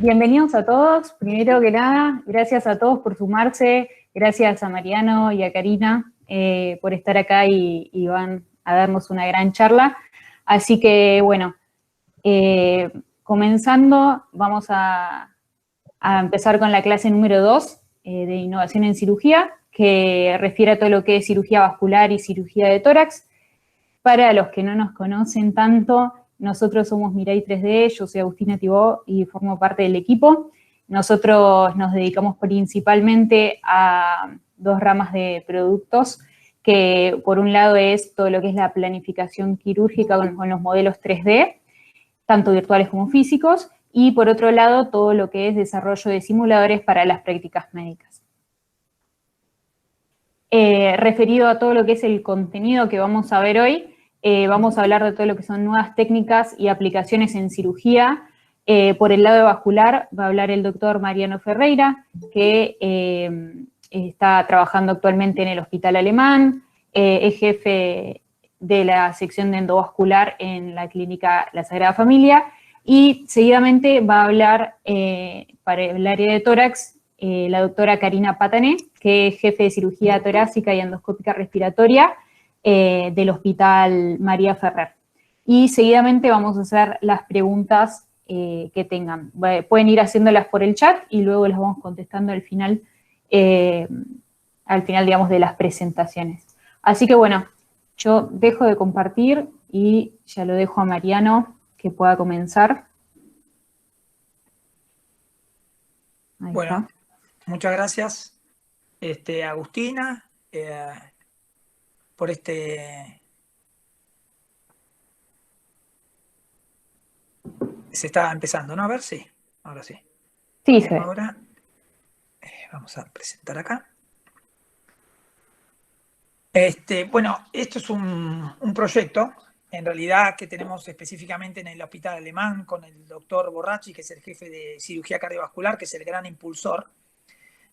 bienvenidos a todos. Primero que nada, gracias a todos por sumarse, gracias a Mariano y a Karina por estar acá y van a darnos una gran charla. Así que, bueno, comenzando, vamos a empezar con la clase número 2 de innovación en cirugía, que refiere a todo lo que es cirugía vascular y cirugía de tórax. Para los que no nos conocen tanto, nosotros somos Mirai 3D, yo soy Agustina Tibó y formo parte del equipo. Nosotros nos dedicamos principalmente a dos ramas de productos, que por un lado es todo lo que es la planificación quirúrgica con los modelos 3D, tanto virtuales como físicos, y por otro lado todo lo que es desarrollo de simuladores para las prácticas médicas. Referido a todo lo que es el contenido que vamos a ver hoy, vamos a hablar de todo lo que son nuevas técnicas y aplicaciones en cirugía. Por el lado vascular va a hablar el doctor Mariano Ferreira, que está trabajando actualmente en el Hospital Alemán, es jefe de la sección de endovascular en la clínica La Sagrada Familia, y seguidamente va a hablar para el área de tórax la doctora Karina Patané, que es jefe de cirugía torácica y endoscópica respiratoria del Hospital María Ferrer. Y seguidamente vamos a hacer las preguntas que tengan. Pueden ir haciéndolas por el chat y luego las vamos contestando al final, digamos, de las presentaciones. Así que bueno, yo dejo de compartir y ya lo dejo a Mariano que pueda comenzar. Ahí bueno, está. Muchas gracias, Agustina, por Se está empezando, ¿no? A ver, sí, ahora sí. Sí, sí. Ahora vamos a presentar acá. Bueno, esto es un proyecto, en realidad, que tenemos específicamente en el Hospital Alemán con el doctor Borracci, que es el jefe de cirugía cardiovascular, que es el gran impulsor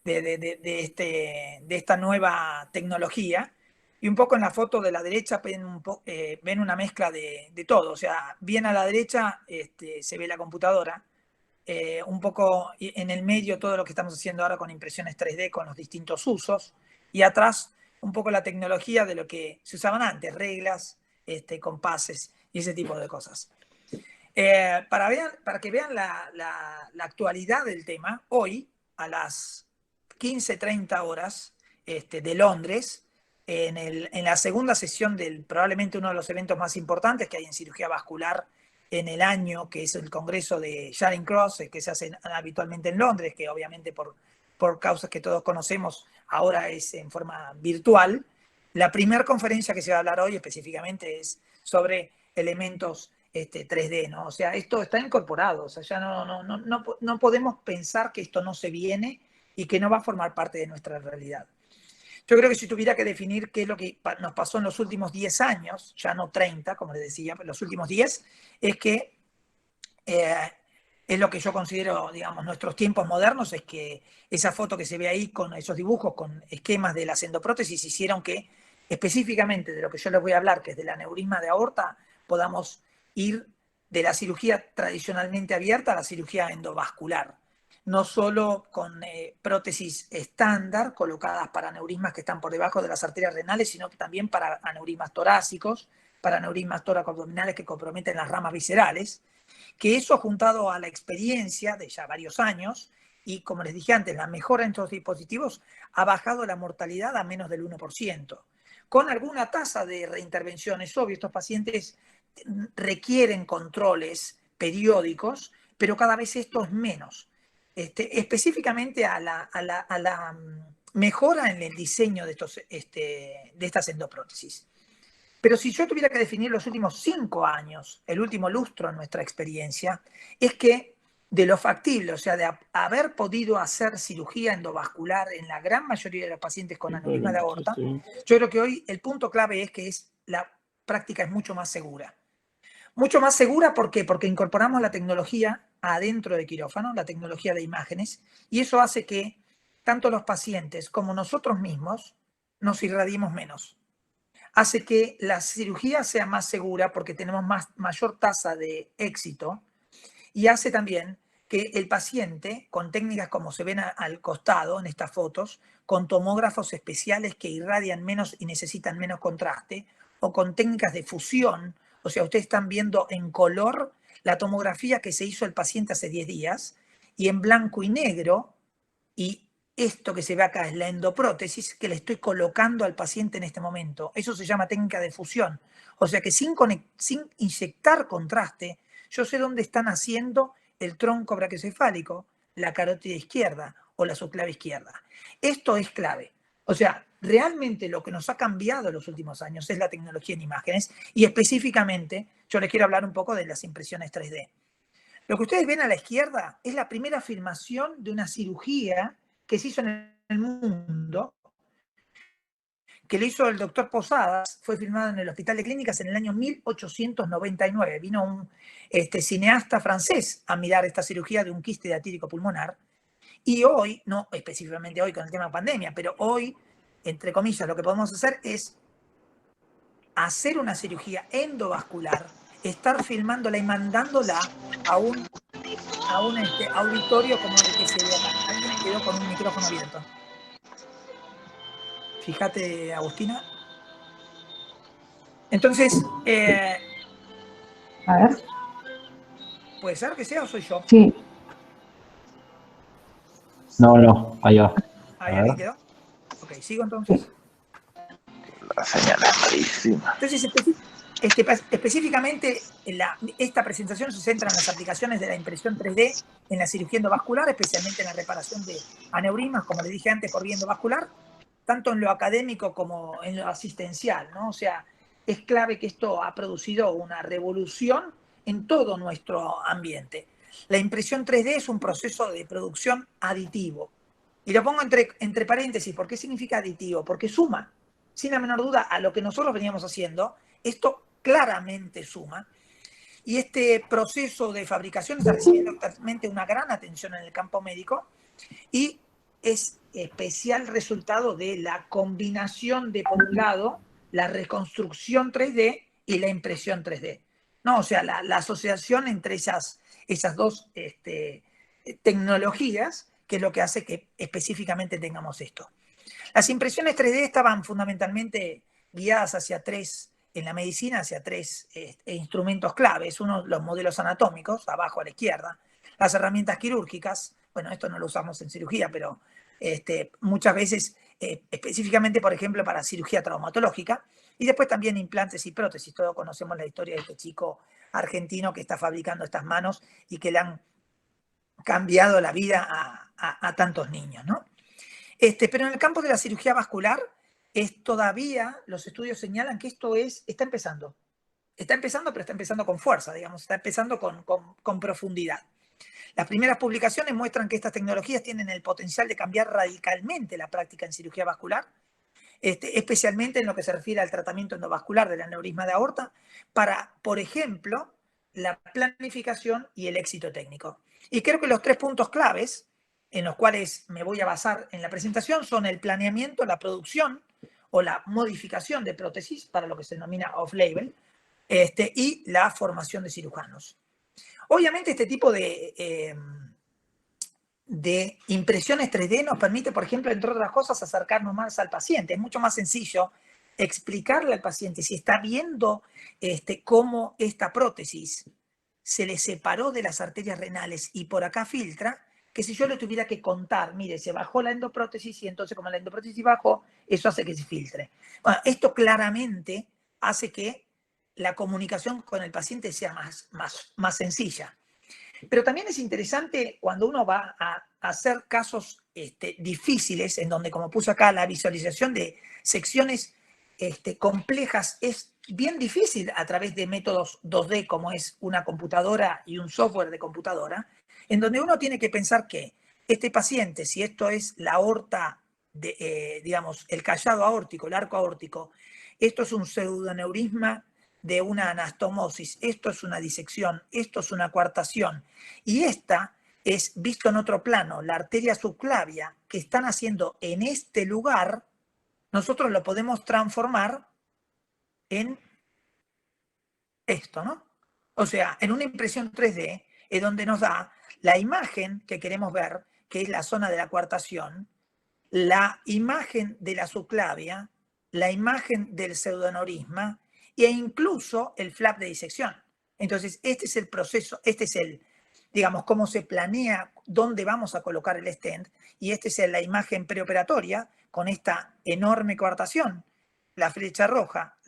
de esta nueva tecnología. Y un poco en la foto de la derecha ven una mezcla de todo. O sea, bien a la derecha se ve la computadora, un poco en el medio todo lo que estamos haciendo ahora con impresiones 3D, con los distintos usos, y atrás un poco la tecnología de lo que se usaban antes, reglas, compases y ese tipo de cosas. Para que vean la actualidad del tema, hoy a las 15:30 horas de Londres, en la segunda sesión del probablemente uno de los eventos más importantes que hay en cirugía vascular en el año, que es el congreso de Charing Cross, que se hace habitualmente en Londres, que obviamente por causas que todos conocemos ahora es en forma virtual. La primera conferencia que se va a hablar hoy específicamente es sobre elementos 3D, ¿no? O sea, esto está incorporado, o sea, ya no podemos pensar que esto no se viene y que no va a formar parte de nuestra realidad. Yo creo que si tuviera que definir qué es lo que nos pasó en los últimos 10 años, ya no 30, como les decía, los últimos 10, es que es lo que yo considero, digamos, nuestros tiempos modernos, es que esa foto que se ve ahí con esos dibujos, con esquemas de las endoprótesis, hicieron que específicamente de lo que yo les voy a hablar, que es del aneurisma de aorta, podamos ir de la cirugía tradicionalmente abierta a la cirugía endovascular. No solo con prótesis estándar colocadas para aneurismas que están por debajo de las arterias renales, sino que también para aneurismas torácicos, para aneurismas tóraco-abdominales que comprometen las ramas viscerales, que eso juntado a la experiencia de ya varios años y, como les dije antes, la mejora en estos dispositivos ha bajado la mortalidad a menos del 1%, con alguna tasa de reintervención. Es obvio, estos pacientes requieren controles periódicos, pero cada vez esto es menos. Específicamente a la mejora en el diseño de estas endoprótesis. Pero si yo tuviera que definir los últimos 5 años, el último lustro en nuestra experiencia, es que de lo factible, o sea, de haber podido hacer cirugía endovascular en la gran mayoría de los pacientes con aneurisma de aorta, yo creo que hoy el punto clave es que la práctica es mucho más segura. Mucho más segura, ¿por qué? Porque incorporamos la tecnología adentro de quirófano, la tecnología de imágenes, y eso hace que tanto los pacientes como nosotros mismos nos irradiemos menos. Hace que la cirugía sea más segura porque tenemos mayor tasa de éxito, y hace también que el paciente, con técnicas como se ven al costado en estas fotos, con tomógrafos especiales que irradian menos y necesitan menos contraste, o con técnicas de fusión, o sea, ustedes están viendo en color la tomografía que se hizo el paciente hace 10 días, y en blanco y negro, y esto que se ve acá es la endoprótesis que le estoy colocando al paciente en este momento. Eso se llama técnica de fusión. O sea que sin inyectar contraste, yo sé dónde están haciendo el tronco brachiocefálico, la carótida izquierda o la subclave izquierda. Esto es clave. O sea, realmente lo que nos ha cambiado en los últimos años es la tecnología en imágenes y específicamente yo les quiero hablar un poco de las impresiones 3D. Lo que ustedes ven a la izquierda es la primera filmación de una cirugía que se hizo en el mundo, que le hizo el doctor Posadas, fue filmado en el Hospital de Clínicas en el año 1899. Vino un cineasta francés a mirar esta cirugía de un quiste diatírico pulmonar. Y hoy, no específicamente hoy con el tema pandemia, pero hoy, entre comillas, lo que podemos hacer es hacer una cirugía endovascular, estar filmándola y mandándola a un auditorio como el que se ve acá. Alguien quedó con un micrófono abierto. Fíjate, Agustina. Entonces, A ver. ¿puede ser que sea o soy yo? Sí. No, ahí va. ¿Ahí alguien quedó? Ok, sigo entonces. La señal es malísima. Entonces, específicamente, esta presentación se centra en las aplicaciones de la impresión 3D en la cirugía endovascular, especialmente en la reparación de aneurismas, como le dije antes, por vía endovascular, tanto en lo académico como en lo asistencial, ¿no? O sea, es clave que esto ha producido una revolución en todo nuestro ambiente. La impresión 3D es un proceso de producción aditivo. Y lo pongo entre paréntesis. ¿Por qué significa aditivo? Porque suma, sin la menor duda, a lo que nosotros veníamos haciendo. Esto claramente suma. Y este proceso de fabricación está recibiendo actualmente una gran atención en el campo médico y es especial resultado de la combinación de, por un lado, la reconstrucción 3D y la impresión 3D. No, o sea, la asociación entre esas dos tecnologías, que es lo que hace que específicamente tengamos esto. Las impresiones 3D estaban fundamentalmente guiadas hacia tres, en la medicina, hacia tres instrumentos claves. Uno, los modelos anatómicos, abajo a la izquierda, las herramientas quirúrgicas. Bueno, esto no lo usamos en cirugía, pero muchas veces, específicamente, por ejemplo, para cirugía traumatológica, y después también implantes y prótesis. Todos conocemos la historia de este chico argentino que está fabricando estas manos y que le han cambiado la vida a tantos niños, ¿no? Pero en el campo de la cirugía vascular, todavía los estudios señalan que esto está empezando. Está empezando, pero está empezando con fuerza, digamos, está empezando con profundidad. Las primeras publicaciones muestran que estas tecnologías tienen el potencial de cambiar radicalmente la práctica en cirugía vascular, especialmente en lo que se refiere al tratamiento endovascular del aneurisma de aorta, para, por ejemplo, la planificación y el éxito técnico. Y creo que los tres puntos claves en los cuales me voy a basar en la presentación son el planeamiento, la producción o la modificación de prótesis, para lo que se denomina off-label, y la formación de cirujanos. Obviamente este tipo de impresiones 3D nos permite, por ejemplo, entre otras cosas, acercarnos más al paciente. Es mucho más sencillo explicarle al paciente si está viendo cómo esta prótesis se le separó de las arterias renales y por acá filtra, que si yo le tuviera que contar, mire, se bajó la endoprótesis y entonces como la endoprótesis bajó, eso hace que se filtre. Bueno, esto claramente hace que la comunicación con el paciente sea más sencilla. Pero también es interesante cuando uno va a hacer casos difíciles, en donde, como puse acá, la visualización de secciones complejas es bien difícil a través de métodos 2D, como es una computadora y un software de computadora, en donde uno tiene que pensar que este paciente, si esto es la aorta, digamos, el callado aórtico, el arco aórtico, esto es un pseudoaneurisma de una anastomosis, esto es una disección, esto es una coartación, y esta es, visto en otro plano, la arteria subclavia que están haciendo en este lugar, nosotros lo podemos transformar en esto, ¿no? O sea, en una impresión 3D, es donde nos da la imagen que queremos ver, que es la zona de la coartación, la imagen de la subclavia, la imagen del pseudoaneurisma e incluso el flap de disección. Entonces, este es el proceso, este es el, digamos, cómo se planea dónde vamos a colocar el stent, y esta es la imagen preoperatoria con esta enorme coartación, la flecha roja,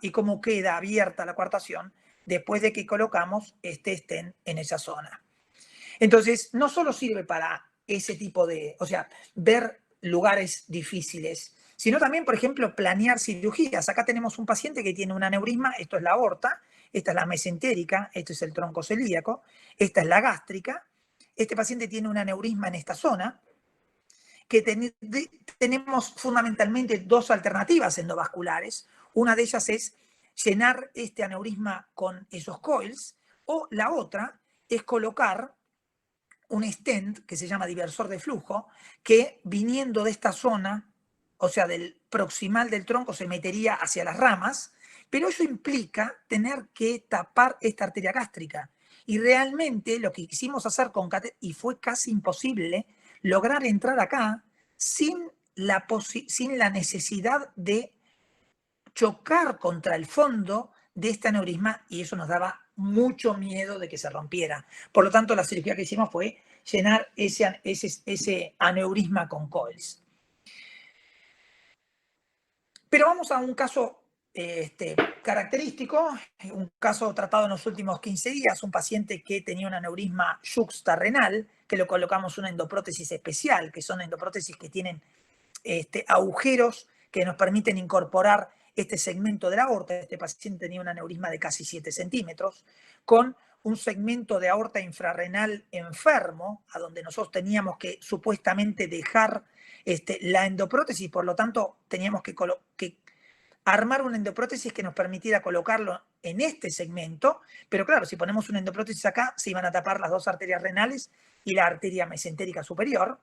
y cómo queda abierta la coartación después de que colocamos este stent en esa zona. Entonces, no solo sirve para ese tipo de, o sea, ver lugares difíciles, sino también, por ejemplo, planear cirugías. Acá tenemos un paciente que tiene un aneurisma, esto es la aorta, esta es la mesentérica, esto es el tronco celíaco, esta es la gástrica. Este paciente tiene un aneurisma en esta zona, que tenemos fundamentalmente dos alternativas endovasculares. Una de ellas es llenar este aneurisma con esos coils, o la otra es colocar un stent que se llama diversor de flujo, que viniendo de esta zona, o sea, del proximal del tronco, se metería hacia las ramas, pero eso implica tener que tapar esta arteria gástrica. Y realmente lo que quisimos hacer con y fue casi imposible lograr entrar acá sin la necesidad de chocar contra el fondo de este aneurisma, y eso nos daba mucho miedo de que se rompiera. Por lo tanto, la cirugía que hicimos fue llenar ese aneurisma con coils. Pero vamos a un caso característico, un caso tratado en los últimos 15 días, un paciente que tenía un aneurisma yuxtarrenal, que le colocamos una endoprótesis especial, que son endoprótesis que tienen agujeros que nos permiten incorporar este segmento de la aorta. Este paciente tenía un aneurisma de casi 7 centímetros, con un segmento de aorta infrarrenal enfermo, a donde nosotros teníamos que supuestamente dejar la endoprótesis, por lo tanto teníamos que armar una endoprótesis que nos permitiera colocarlo en este segmento, pero claro, si ponemos una endoprótesis acá, se iban a tapar las dos arterias renales y la arteria mesentérica superior,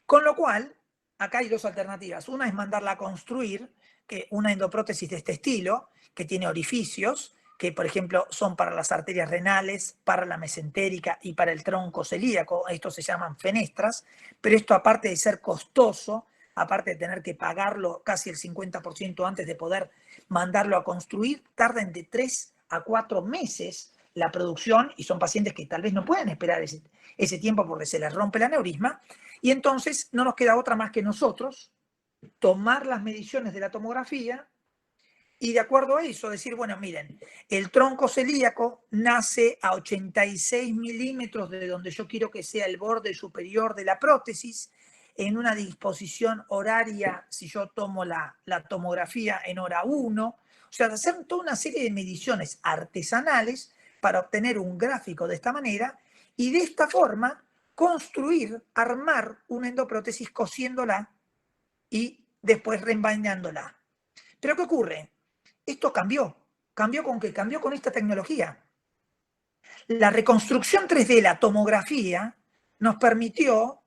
con lo cual, acá hay dos alternativas. Una es mandarla a construir, una endoprótesis de este estilo, que tiene orificios, que por ejemplo son para las arterias renales, para la mesentérica y para el tronco celíaco. Estos se llaman fenestras, pero esto, aparte de ser costoso, aparte de tener que pagarlo casi el 50% antes de poder mandarlo a construir, tardan de 3 a 4 meses la producción, y son pacientes que tal vez no pueden esperar ese tiempo porque se les rompe el aneurisma, y entonces no nos queda otra más que nosotros tomar las mediciones de la tomografía y, de acuerdo a eso, decir, bueno, miren, el tronco celíaco nace a 86 milímetros de donde yo quiero que sea el borde superior de la prótesis, en una disposición horaria, si yo tomo la tomografía en hora 1, o sea, hacer toda una serie de mediciones artesanales para obtener un gráfico de esta manera, y de esta forma construir, armar una endoprótesis cosiéndola y después reembañándola. ¿Pero qué ocurre? Esto cambió. ¿Cambió con qué? Cambió con esta tecnología. La reconstrucción 3D, la tomografía, nos permitió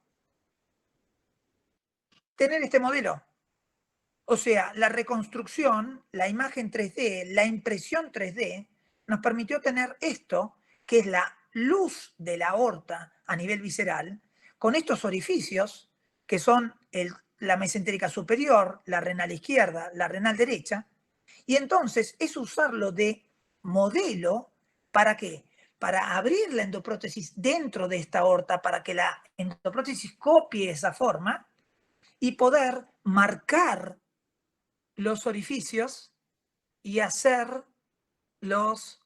tener este modelo. O sea, la reconstrucción, la imagen 3D, la impresión 3D, nos permitió tener esto, que es la luz de la aorta a nivel visceral, con estos orificios, que son la mesentérica superior, la renal izquierda, la renal derecha, y entonces es usarlo de modelo. ¿Para qué? Para abrir la endoprótesis dentro de esta aorta, para que la endoprótesis copie esa forma y poder marcar los orificios y hacer los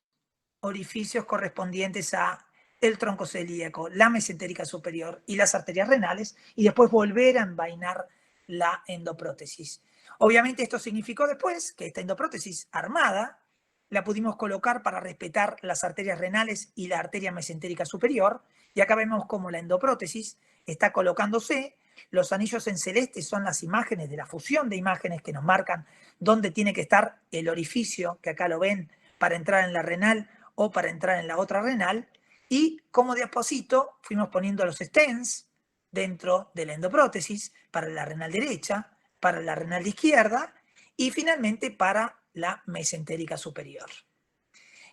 orificios correspondientes a el tronco celíaco, la mesentérica superior y las arterias renales, y después volver a envainar la endoprótesis. Obviamente esto significó después que esta endoprótesis armada la pudimos colocar para respetar las arterias renales y la arteria mesentérica superior, y acá vemos cómo la endoprótesis está colocándose. Los anillos en celeste son las imágenes de la fusión de imágenes que nos marcan dónde tiene que estar el orificio, que acá lo ven, para entrar en la renal o para entrar en la otra renal, y como de a poquito fuimos poniendo los stents dentro de la endoprótesis para la renal derecha, para la renal izquierda y finalmente para la mesentérica superior.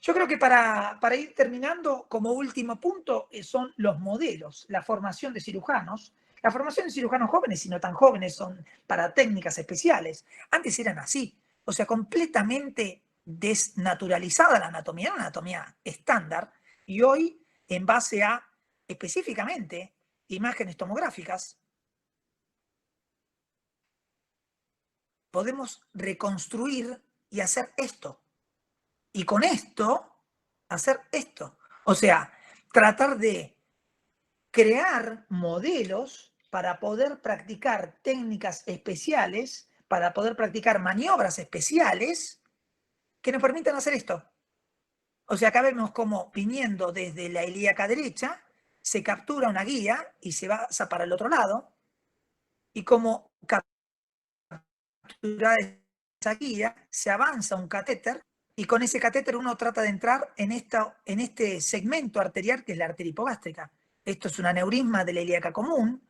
Yo creo que para ir terminando, como último punto, son los modelos, la formación de cirujanos. La formación de cirujanos jóvenes y no tan jóvenes son para técnicas especiales. Antes eran así, o sea, completamente desnaturalizada la anatomía, era una anatomía estándar, y hoy, en base a específicamente imágenes tomográficas, podemos reconstruir y hacer esto. Y con esto, hacer esto. O sea, tratar de crear modelos para poder practicar técnicas especiales, para poder practicar maniobras especiales que nos permitan hacer esto. O sea, acá vemos cómo viniendo desde la ilíaca derecha, se captura una guía y se va para el otro lado, y como captura esa guía, se avanza un catéter, y con ese catéter uno trata de entrar en este segmento arterial que es la arteria hipogástrica. Esto es un aneurisma de la ilíaca común,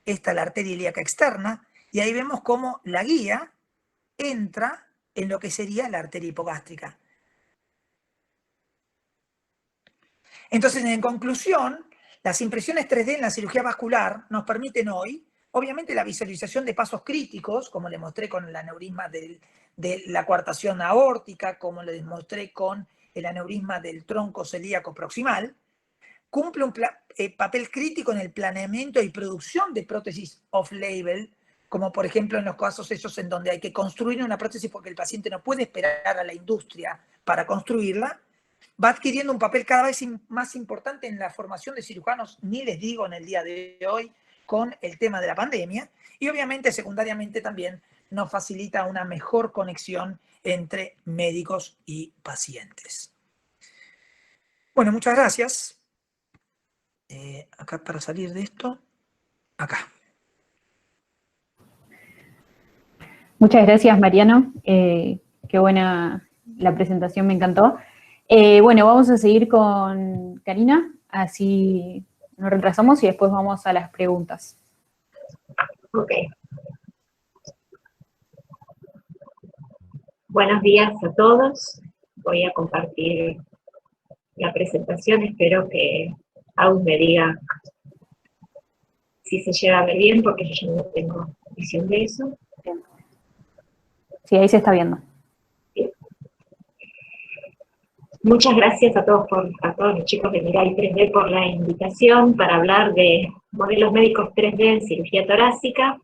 esta es la arteria ilíaca externa, y ahí vemos cómo la guía entra en lo que sería la arteria hipogástrica. Entonces, en conclusión, las impresiones 3D en la cirugía vascular nos permiten hoy, obviamente, la visualización de pasos críticos, como le mostré con el aneurisma de la coartación aórtica, como les mostré con el aneurisma del tronco celíaco proximal. Cumple un papel crítico en el planeamiento y producción de prótesis off-label, como por ejemplo en los casos esos en donde hay que construir una prótesis porque el paciente no puede esperar a la industria para construirla. Va adquiriendo un papel cada vez más importante en la formación de cirujanos, ni les digo en el día de hoy, con el tema de la pandemia. Y obviamente, secundariamente también, nos facilita una mejor conexión entre médicos y pacientes. Bueno, muchas gracias. Acá para salir de esto, acá. Muchas gracias, Mariano. Qué buena la presentación, me encantó. Bueno, vamos a seguir con Karina, así nos retrasamos y después vamos a las preguntas. Ok. Buenos días a todos. Voy a compartir la presentación. Espero que Agus me diga si se llega a ver bien, porque yo no tengo visión de eso. Sí, ahí se está viendo. Bien. Muchas gracias a todos los chicos de Mirai 3D por la invitación para hablar de modelos médicos 3D en cirugía torácica.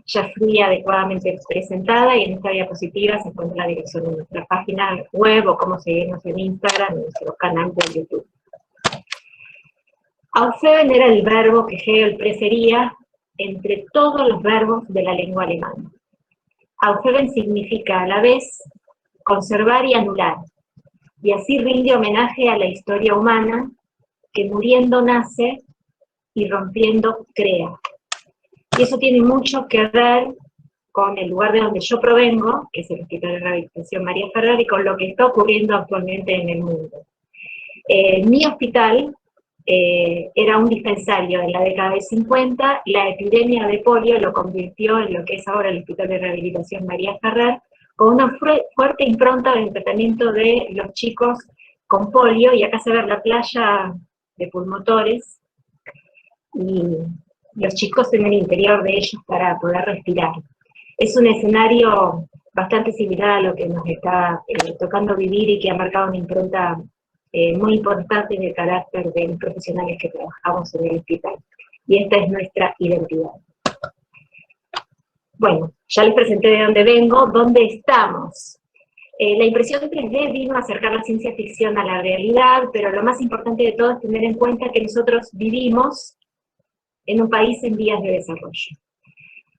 Ya fui adecuadamente presentada y en esta diapositiva se encuentra la dirección de nuestra página web o cómo seguirnos en Instagram, en nuestro canal de YouTube. Aufheben era el verbo que Hegel prefería entre todos los verbos de la lengua alemana. Aufheben significa a la vez conservar y anular, y así rinde homenaje a la historia humana que muriendo nace y rompiendo crea. Y eso tiene mucho que ver con el lugar de donde yo provengo, que es el Hospital de Rehabilitación María Ferrer, y con lo que está ocurriendo actualmente en el mundo. Mi hospital era un dispensario en la década de 50, la epidemia de polio lo convirtió en lo que es ahora el Hospital de Rehabilitación María Ferrer, con una fuerte impronta del tratamiento de los chicos con polio, y acá se ve la playa de pulmotores, y los chicos en el interior de ellos para poder respirar. Es un escenario bastante similar a lo que nos está tocando vivir y que ha marcado una impronta muy importante en el carácter de los profesionales que trabajamos en el hospital. Y esta es nuestra identidad. Bueno, ya les presenté de dónde vengo, dónde estamos. La impresión 3D vino a acercar la ciencia ficción a la realidad, pero lo más importante de todo es tener en cuenta que nosotros vivimos en un país en vías de desarrollo.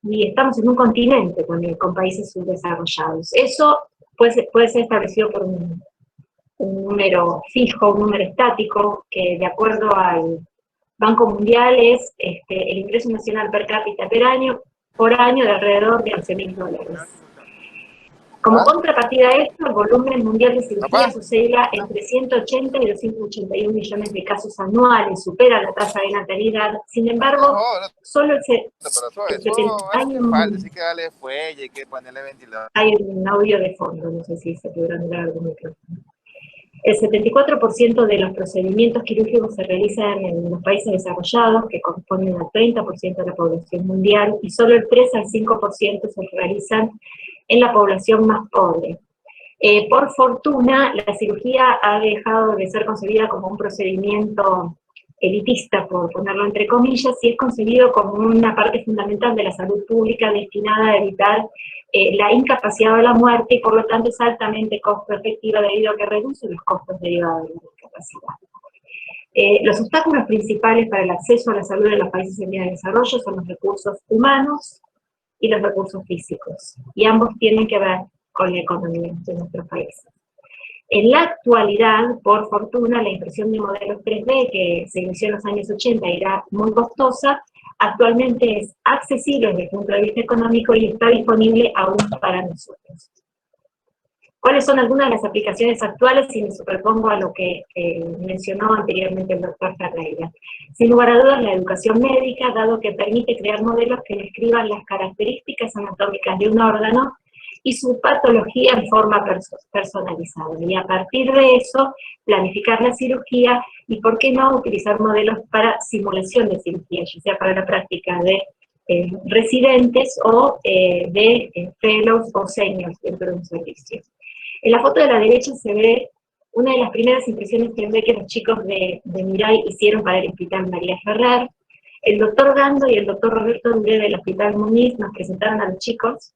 Y estamos en un continente con países subdesarrollados. Eso puede ser establecido por un número fijo, un número estático, que de acuerdo al Banco Mundial es el ingreso nacional per cápita por año de alrededor de $11.000. Como contrapartida a esto, el volumen mundial de cirugías oscila entre 180 y 281 millones de casos anuales, supera la tasa de natalidad. Sin embargo, solo hay un audio de fondo, no sé si se podrá mirar algún micrófono. El 74% de los procedimientos quirúrgicos se realizan en los países desarrollados, que corresponden al 30% de la población mundial, y solo el 3 al 5% se realizan en la población más pobre. Por fortuna, la cirugía ha dejado de ser concebida como un procedimiento elitista, por ponerlo entre comillas, y es concebido como una parte fundamental de la salud pública destinada a evitar la incapacidad o la muerte, y por lo tanto es altamente costo efectiva debido a que reduce los costos derivados de la discapacidad. Los obstáculos principales para el acceso a la salud en los países en vía de desarrollo son los recursos humanos y los recursos físicos, y ambos tienen que ver con la economía de nuestros países. En la actualidad, por fortuna, la impresión de modelos 3D, que se inició en los años 80 y era muy costosa, actualmente es accesible desde el punto de vista económico y está disponible aún para nosotros. ¿Cuáles son algunas de las aplicaciones actuales? Si me superpongo a lo que mencionó anteriormente el doctor Ferreira. Sin lugar a dudas, la educación médica, dado que permite crear modelos que describan las características anatómicas de un órgano y su patología en forma personalizada. Y a partir de eso, planificar la cirugía y, ¿por qué no?, utilizar modelos para simulación de cirugía, ya sea para la práctica de residentes o de fellows o seniors dentro de un servicio. En la foto de la derecha se ve una de las primeras impresiones que los chicos de Mirai hicieron para el Hospital María Ferrer. El doctor Gando y el doctor Roberto Duré del Hospital Muniz nos presentaron a los chicos,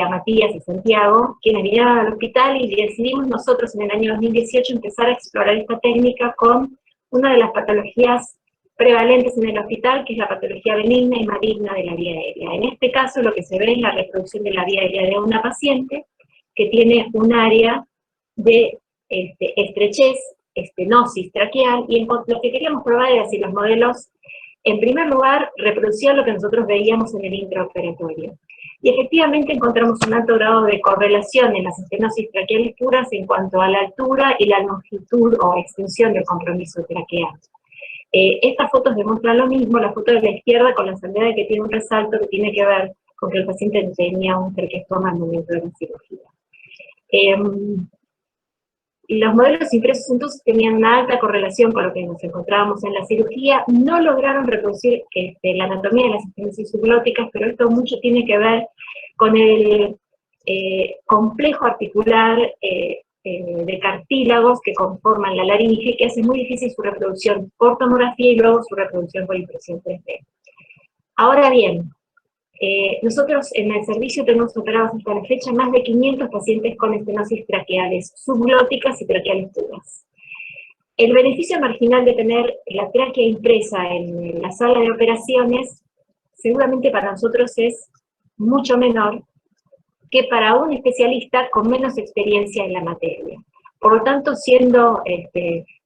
a Matías y Santiago, quienes vinieron al hospital, y decidimos nosotros en el año 2018 empezar a explorar esta técnica con una de las patologías prevalentes en el hospital, que es la patología benigna y maligna de la vía aérea. En este caso lo que se ve es la reproducción de la vía aérea de una paciente que tiene un área de estrechez, estenosis traqueal, y lo que queríamos probar era si los modelos, en primer lugar, reproducían lo que nosotros veíamos en el intraoperatorio. Y efectivamente encontramos un alto grado de correlación en las estenosis traqueales puras en cuanto a la altura y la longitud o extensión del compromiso traqueal. Estas fotos demuestran lo mismo, la foto de la izquierda con la salvedad de que tiene un resalto que tiene que ver con que el paciente tenía un traqueostoma al momento de la cirugía. Los modelos impresos entonces tenían una alta correlación con lo que nos encontrábamos en la cirugía, no lograron reproducir la anatomía de las estenosis subglóticas, pero esto mucho tiene que ver con el complejo articular de cartílagos que conforman la laringe, que hace muy difícil su reproducción por tomografía y luego su reproducción por impresión 3D. Ahora bien, nosotros en el servicio tenemos operados hasta la fecha más de 500 pacientes con estenosis traqueales subglóticas y traqueales puras. El beneficio marginal de tener la tráquea impresa en la sala de operaciones, seguramente para nosotros es mucho menor que para un especialista con menos experiencia en la materia. Por lo tanto, siendo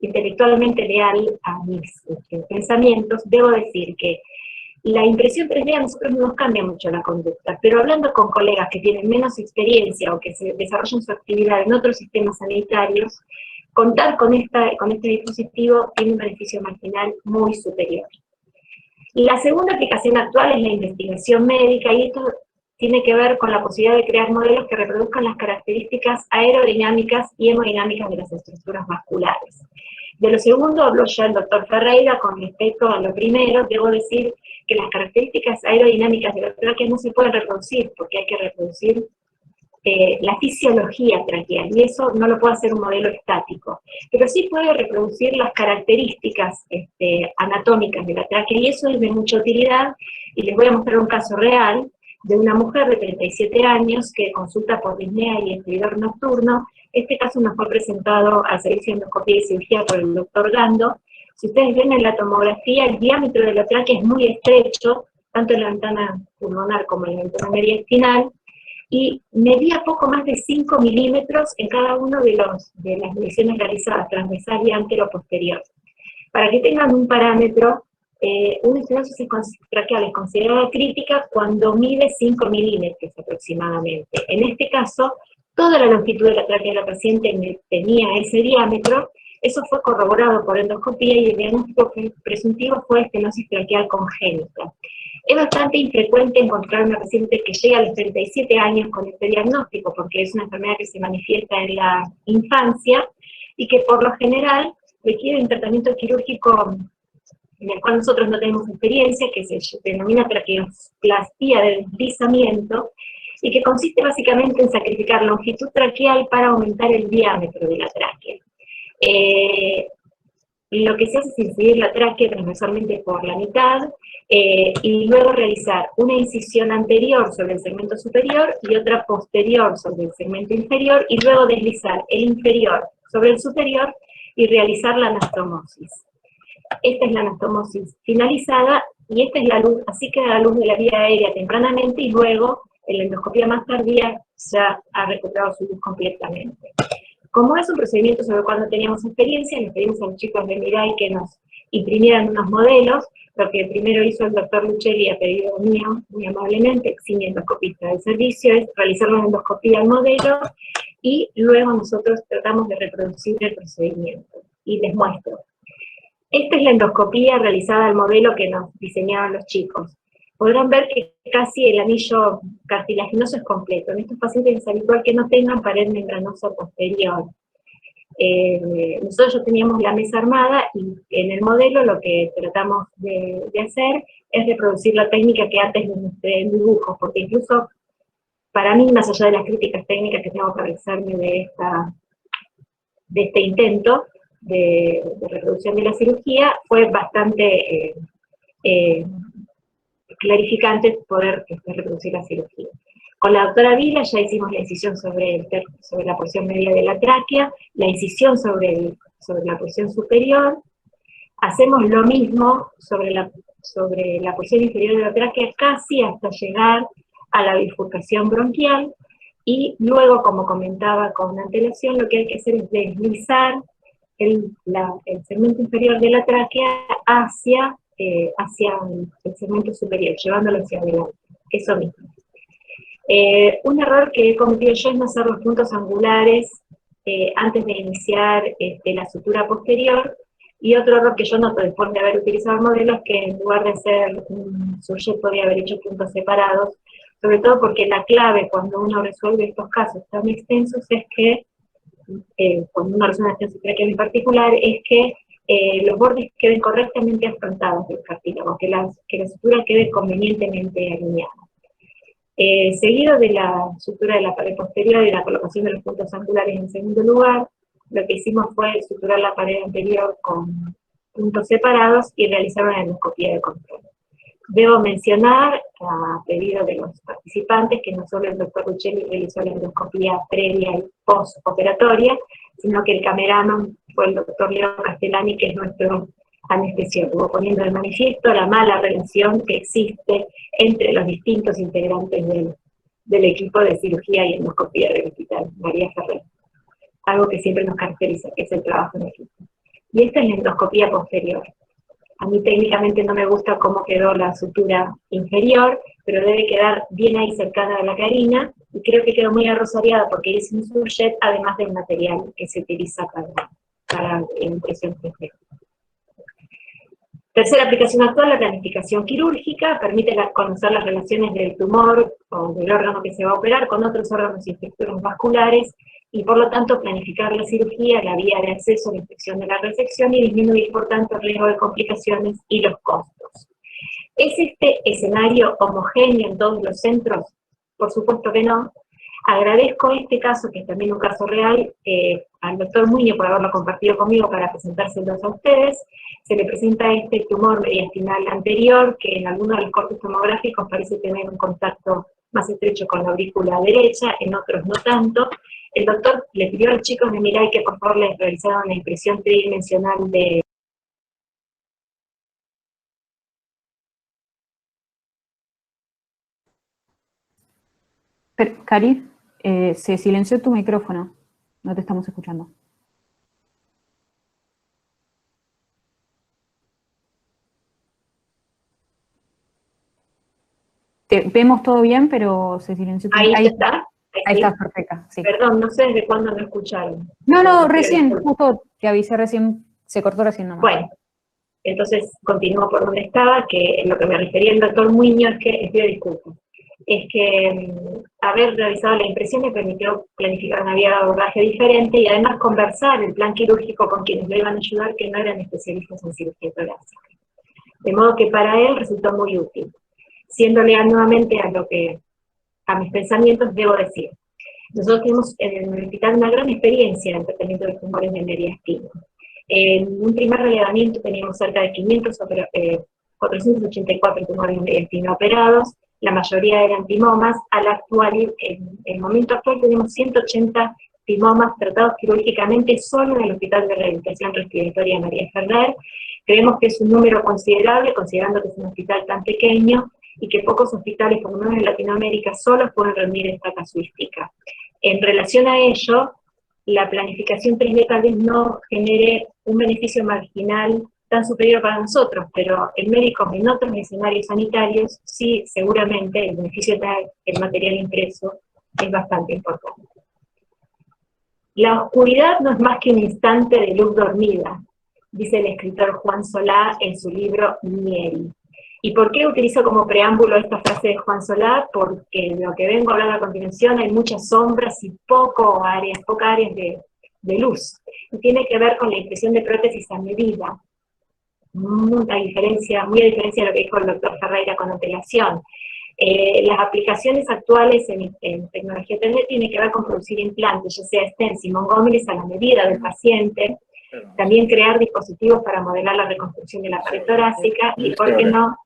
intelectualmente leal a mis pensamientos, debo decir que la impresión 3D a nosotros no nos cambia mucho la conducta, pero hablando con colegas que tienen menos experiencia o que se desarrollan su actividad en otros sistemas sanitarios, contar con este dispositivo tiene un beneficio marginal muy superior. La segunda aplicación actual es la investigación médica, y esto tiene que ver con la posibilidad de crear modelos que reproduzcan las características aerodinámicas y hemodinámicas de las estructuras vasculares. De lo segundo habló ya el doctor Ferreira. Con respecto a lo primero, debo decir que las características aerodinámicas de la tráquea no se pueden reproducir, porque hay que reproducir la fisiología traqueal, y eso no lo puede hacer un modelo estático, pero sí puede reproducir las características anatómicas de la tráquea, y eso es de mucha utilidad, y les voy a mostrar un caso real de una mujer de 37 años que consulta por disnea y estridor nocturno. Este caso nos fue presentado al servicio de endoscopía y cirugía por el doctor Gando. Si ustedes ven en la tomografía, el diámetro de la tráquea es muy estrecho, tanto en la ventana pulmonar como en la ventana mediastinal, y medía poco más de 5 milímetros en cada uno de las mediciones realizadas, transversal y antero-posterior. Para que tengan un parámetro, una estenosis traqueal es considerada crítica cuando mide 5 milímetros aproximadamente. En este caso, toda la longitud de la tráquea de la paciente tenía ese diámetro. Eso fue corroborado por endoscopía, y el diagnóstico presuntivo fue estenosis traqueal congénita. Es bastante infrecuente encontrar una paciente que llega a los 37 años con este diagnóstico, porque es una enfermedad que se manifiesta en la infancia, y que por lo general requiere un tratamiento quirúrgico en el cual nosotros no tenemos experiencia, que se denomina traqueoplastía de deslizamiento, y que consiste básicamente en sacrificar longitud traqueal para aumentar el diámetro de la tráquea. Lo que se hace es incidir la tráquea transversalmente por la mitad, y luego realizar una incisión anterior sobre el segmento superior y otra posterior sobre el segmento inferior, y luego deslizar el inferior sobre el superior y realizar la anastomosis. Esta es la anastomosis finalizada, y esta es la luz, así queda la luz de la vía aérea tempranamente, y luego en la endoscopía más tardía ya ha recuperado su luz completamente. Como es un procedimiento sobre el cual no teníamos experiencia, les pedimos a los chicos de Mirai que nos imprimieran unos modelos. Lo que primero hizo el doctor Luchelli a pedido mío, muy amablemente, sin endoscopista del servicio, es realizar la endoscopía al modelo, y luego nosotros tratamos de reproducir el procedimiento. Y les muestro. Esta es la endoscopía realizada al modelo que nos diseñaron los chicos. Podrán ver que casi el anillo cartilaginoso es completo. En estos pacientes es habitual que no tengan pared membranosa posterior. Nosotros ya teníamos la mesa armada, y en el modelo lo que tratamos de hacer es reproducir la técnica que antes les mostré en dibujos, porque incluso para mí, más allá de las críticas técnicas que tengo que realizarme de este intento de reproducción de la cirugía, fue bastante clarificante poder reproducir la cirugía. Con la doctora Vila ya hicimos la incisión sobre la porción media de la tráquea, la incisión sobre la porción superior. Hacemos lo mismo sobre la porción inferior de la tráquea, casi hasta llegar a la bifurcación bronquial, y luego, como comentaba con antelación, lo que hay que hacer es deslizar el segmento inferior de la tráquea hacia el segmento superior, llevándolo hacia adelante. Eso mismo. Un error que he cometido yo es no hacer los puntos angulares antes de iniciar la sutura posterior, y otro error que yo noto después de haber utilizado el modelo es que en lugar de hacer un sujet podría haber hecho puntos separados, sobre todo porque la clave cuando uno resuelve estos casos tan extensos es que, cuando uno resuelve una extensión en particular, es que los bordes queden correctamente afrontados del cartílago, que la sutura quede convenientemente alineada. Seguido de la sutura de la pared posterior y la colocación de los puntos angulares en segundo lugar, lo que hicimos fue suturar la pared anterior con puntos separados y realizar una endoscopía de control. Debo mencionar, a pedido de los participantes, que no solo el doctor Luchelli realizó la endoscopía previa y postoperatoria, sino que el cameraman fue el doctor Leo Castellani, que es nuestro anestesiólogo, poniendo de manifiesto la mala relación que existe entre los distintos integrantes del equipo de cirugía y endoscopía del Hospital María Ferrer. Algo que siempre nos caracteriza, que es el trabajo en equipo. Y esta es la endoscopía posterior. A mí técnicamente no me gusta cómo quedó la sutura inferior, pero debe quedar bien ahí cercana a la carina, y creo que quedó muy arrosariada porque es un surjet, además del material que se utiliza para impresión 3D. Tercera aplicación actual, la planificación quirúrgica, permite conocer las relaciones del tumor o del órgano que se va a operar con otros órganos y estructuras vasculares, y por lo tanto planificar la cirugía, la vía de acceso, la inspección de la resección, y disminuir por tanto el riesgo de complicaciones y los costos. ¿Es este escenario homogéneo en todos los centros? Por supuesto que no. Agradezco este caso, que es también un caso real, al doctor Muñoz por haberlo compartido conmigo para presentárselos a ustedes. Se le presenta este tumor mediastinal anterior, que en algunos de los cortes tomográficos parece tener un contacto más estrecho con la aurícula derecha, en otros no tanto. El doctor le pidió a los chicos de Mirai que por favor les realizaran una impresión tridimensional de Cari, se silenció tu micrófono, no te estamos escuchando. Te vemos todo bien, pero se silenció tu micrófono. Ahí está. Ahí está, perfecta. Sí. Perdón, no sé desde cuándo no escucharon. No, recién, justo te avisé recién, se cortó recién nomás. Bueno, entonces continúo por donde estaba, que en lo que me refería el doctor Muñoz es que, les pido disculpas, es que haber realizado la impresión me permitió planificar una vía de abordaje diferente y además conversar el plan quirúrgico con quienes me iban a ayudar, que no eran especialistas en cirugía torácica. De modo que para él resultó muy útil. Siendo leal nuevamente a mis pensamientos, debo decir, nosotros tenemos en el hospital una gran experiencia en el tratamiento de tumores de mediastino. En un primer relevamiento teníamos cerca de 484 tumores de mediastino operados, la mayoría eran timomas. En el momento actual tenemos 180 timomas tratados quirúrgicamente solo en el Hospital de Rehabilitación Respiratoria María Ferrer. Creemos que es un número considerable, considerando que es un hospital tan pequeño, y que pocos hospitales, por lo menos en Latinoamérica, solos pueden reunir esta casuística. En relación a ello, la planificación 3D tal vez no genere un beneficio marginal tan superior para nosotros, pero en médicos en otros escenarios sanitarios, sí, seguramente el beneficio del material impreso es bastante importante. La oscuridad no es más que un instante de luz dormida, dice el escritor Juan Solá en su libro Miel. ¿Y por qué utilizo como preámbulo esta frase de Juan Solá? Porque lo que vengo a hablar a continuación hay muchas sombras y pocas áreas de luz. Y tiene que ver con la impresión de prótesis a medida. Muy a diferencia de lo que dijo el doctor Ferreira con antelación. Las aplicaciones actuales en tecnología 3D tienen que ver con producir implantes, ya sea stents y Montgomery a la medida del paciente, también crear dispositivos para modelar la reconstrucción de la pared torácica y, ¿por qué no?,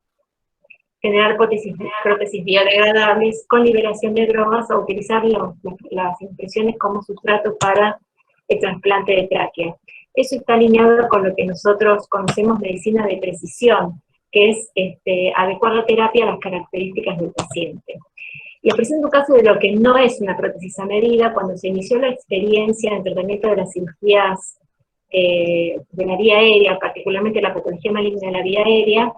generar prótesis biodegradables con liberación de drogas o utilizar las impresiones como sustrato para el trasplante de tráquea. Eso está alineado con lo que nosotros conocemos medicina de precisión, que es adecuar la terapia a las características del paciente. Y presento un caso de lo que no es una prótesis a medida. Cuando se inició la experiencia en tratamiento de las cirugías de la vía aérea, particularmente la patología maligna de la vía aérea,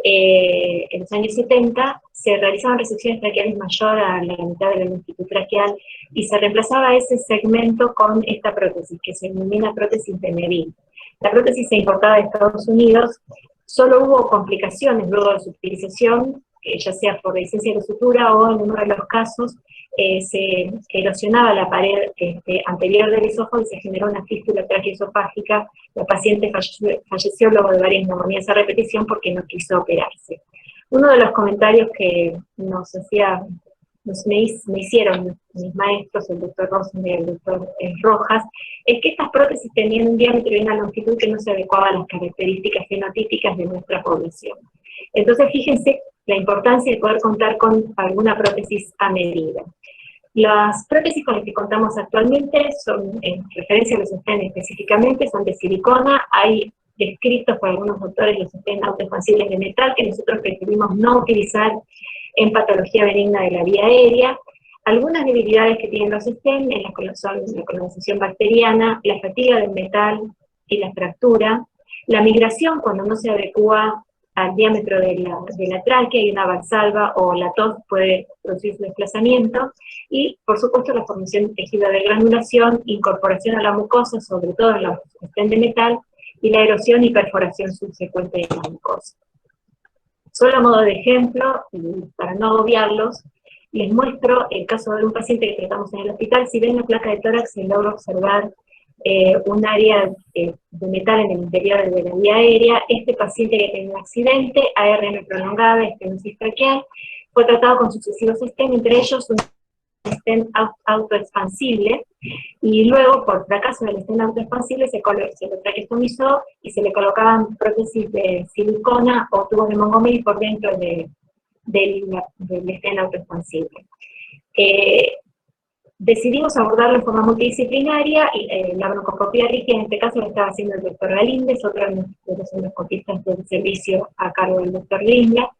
en los años 70 se realizaban resecciones traqueales mayor a la mitad de la longitud traqueal y se reemplazaba ese segmento con esta prótesis, que se denomina prótesis de Neville. La prótesis se importaba de Estados Unidos, solo hubo complicaciones luego de su utilización, ya sea por resistencia de sutura o en uno de los casos se erosionaba la pared anterior del esófago y se generó una fístula traqueoesofágica. La paciente falleció luego de varias neumonías a repetición porque no quiso operarse. Uno de los comentarios que me hicieron mis maestros, el doctor Rosen y el doctor Rojas, es que estas prótesis tenían un diámetro y una longitud que no se adecuaba a las características fenotípicas de nuestra población. Entonces, fíjense la importancia de poder contar con alguna prótesis a medida. Las prótesis con las que contamos actualmente son, en referencia a los stents específicamente, son de silicona. Hay descritos por algunos doctores los stents autoexpansibles de metal que nosotros preferimos no utilizar en patología benigna de la vía aérea. Algunas debilidades que tienen los stents son la colonización bacteriana, la fatiga del metal y la fractura, la migración cuando no se adecua al diámetro de la tráquea y una valsalva o la tos puede producir su desplazamiento, y por supuesto la formación de tejido de granulación, incorporación a la mucosa, sobre todo en los stents de metal, y la erosión y perforación subsecuente de la mucosa. Solo a modo de ejemplo, para no obviarlos, les muestro el caso de un paciente que tratamos en el hospital. Si ven la placa de tórax, se logra observar un área de metal en el interior de la vía aérea. Este paciente que tenía un accidente, ARM prolongada, estenosis traqueal, fue tratado con sucesivos stents, entre ellos un stent autoexpansible, y luego, por fracaso del stent autoexpansible, se lo traqueostomizó y se le colocaban prótesis de silicona o tubos de Montgomery por dentro del stent autoexpansible. Decidimos abordarlo en forma multidisciplinaria, y la broncoscopía rígida en este caso lo estaba haciendo el doctor Galíndez, otro de los endoscopistas del servicio a cargo del doctor Lindla,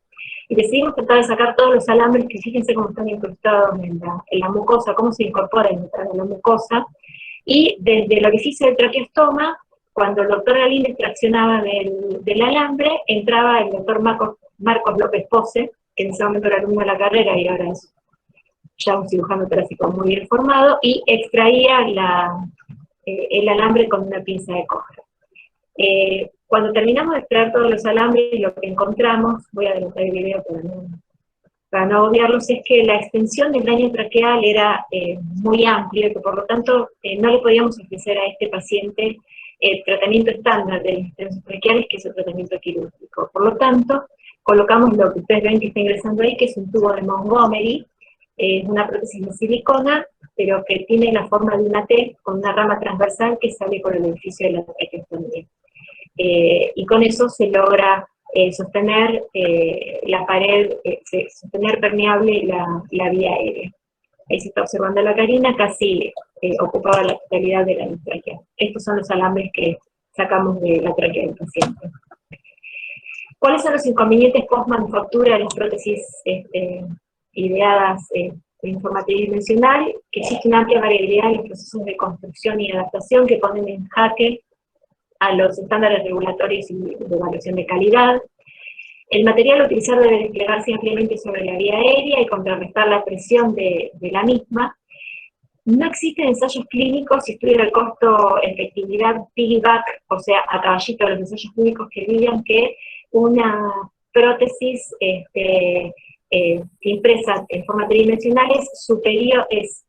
y decidimos tratar de sacar todos los alambres, que fíjense cómo están incrustados en la mucosa, cómo se incorpora en la mucosa, y desde el orificio del traqueostoma, cuando el doctor Galíndez traccionaba del alambre, entraba el doctor Marcos López Pose, que en ese momento era alumno de la carrera y ahora es ya un cirujano torácico muy bien formado, y extraía el alambre con una pinza de coger. Cuando terminamos de extraer todos los alambres, lo que encontramos, voy a adelantar el video para no para no agobiarlos, es que la extensión del daño traqueal era muy amplia, que por lo tanto no le podíamos ofrecer a este paciente el tratamiento estándar de las estenosis traqueales, que es el tratamiento quirúrgico. Por lo tanto, colocamos lo que ustedes ven que está ingresando ahí, que es un tubo de Montgomery, una prótesis de silicona, pero que tiene la forma de una T con una rama transversal que sale por el orificio de la traqueostomía. Y con eso se logra sostener la pared, sostener permeable la vía aérea. Ahí se está observando la carina, casi ocupaba la totalidad de la tráquea. Estos son los alambres que sacamos de la tráquea del paciente. ¿Cuáles son los inconvenientes post-manufactura de las prótesis ideadas en forma tridimensional? Que existe una amplia variabilidad en los procesos de construcción y adaptación que ponen en jaque a los estándares regulatorios y de evaluación de calidad. El material a utilizar debe desplegarse ampliamente sobre la vía aérea y contrarrestar la presión de la misma. No existen ensayos clínicos y estudios de costo-efectividad piggyback, o sea, a caballito de los ensayos clínicos que digan que una prótesis impresa en forma tridimensional es